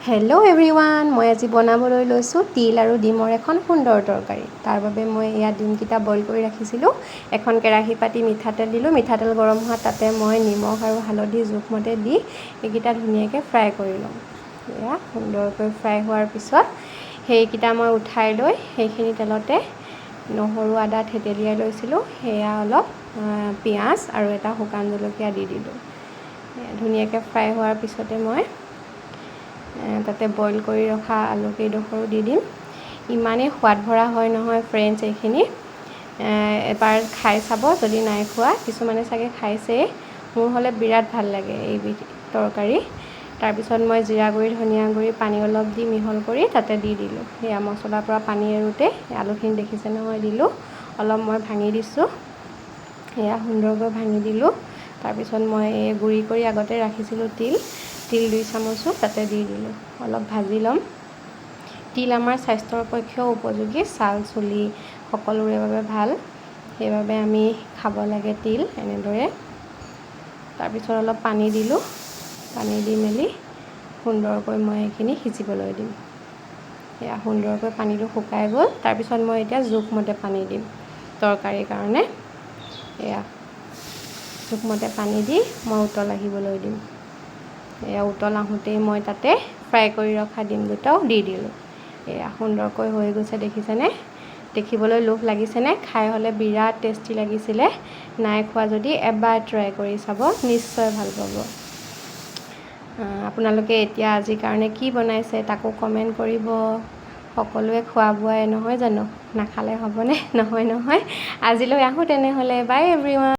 Hello' everyone, মই আজি বনাবলৈ লৈছোঁ তিল আৰু ডিমৰ এখন সুন্দৰ তৰকাৰী। তাৰ বাবে মই এয়া ডিমকেইটা বইল কৰি ৰাখিছিলোঁ। এখন কেৰাহী পাতি মিঠাতেল দিলোঁ। মিঠাতেল গৰম হোৱাত তাতে মই নিমখ আৰু হালধি জোখমতে দি এইকেইটা ধুনীয়াকৈ ফ্ৰাই কৰি ল'ম। এয়া সুন্দৰকৈ ফ্ৰাই হোৱাৰ পিছত সেইকেইটা মই উঠাই লৈ সেইখিনি তেলতে নহৰু আদা থেতেলিয়াই লৈছিলোঁ, সেয়া অলপ পিঁয়াজ আৰু এটা শুকান জলকীয়া দি দিলোঁ। ধুনীয়াকৈ ফ্ৰাই হোৱাৰ পিছতে মই তাতে বইল কৰি ৰখা আলু কেইডোখৰো দি দিম। ইমানেই সোৱাদ ভৰা হয় নহয় ফ্ৰেণ্ডছ, এইখিনি এবাৰ খাই চাব যদি নাই খোৱা। কিছুমানে চাগে খাইছেই, মোৰ হ'লে বিৰাট ভাল লাগে এইবিধ তৰকাৰী। তাৰপিছত মই জিৰা গুড়ি ধনিয়া গুড়ি পানী অলপ দি মিহল কৰি তাতে দি দিলোঁ। সেয়া মছলাৰ পৰা পানী এৰোঁতে আলুখিনি দেখিছে নহয় দিলোঁ, অলপ মই ভাঙি দিছোঁ। সেয়া সুন্দৰকৈ ভাঙি দিলোঁ। তাৰপিছত মই এই গুড়ি কৰি আগতে ৰাখিছিলোঁ তিল 2 চামুচো তাতে দি দিলোঁ। অলপ ভাজি ল'ম। তিল আমাৰ স্বাস্থ্যৰ পক্ষেও উপযোগী, ছাল চুলি সকলোৰে বাবে ভাল, সেইবাবে আমি খাব লাগে তিল এনেদৰে। তাৰপিছত অলপ পানী দিলোঁ। পানী দি মেলি সুন্দৰকৈ মই এইখিনি সিজিবলৈ দিম। এয়া সুন্দৰকৈ পানীটো শুকাই গ'ল। তাৰপিছত মই এতিয়া জোখমতে পানী দিম তৰকাৰীৰ কাৰণে। এয়া জোখমতে পানী দি মই উতল আহিবলৈ দিম। এয়া উতল আহোঁতেই মই তাতে ফ্ৰাই কৰি ৰখা ডিম দুটাও দি দিলোঁ। এয়া সুন্দৰকৈ হৈ গৈছে দেখিছেনে? দেখিবলৈ লোভ লাগিছেনে? খাই হ'লে বিৰাট টেষ্টি লাগিছিলে। নাই খোৱা যদি এবাৰ ট্ৰাই কৰি চাব, নিশ্চয় ভাল পাব। আপোনালোকে এতিয়া আজিৰ কাৰণে কি বনাইছে তাকো কমেণ্ট কৰিব। সকলোৱে খোৱা বোৱাই নহয় জানো, নাখালে হ'বনে? নহয় আজিলৈ আহোঁ তেনেহ'লে, বাই এভৰিৱান।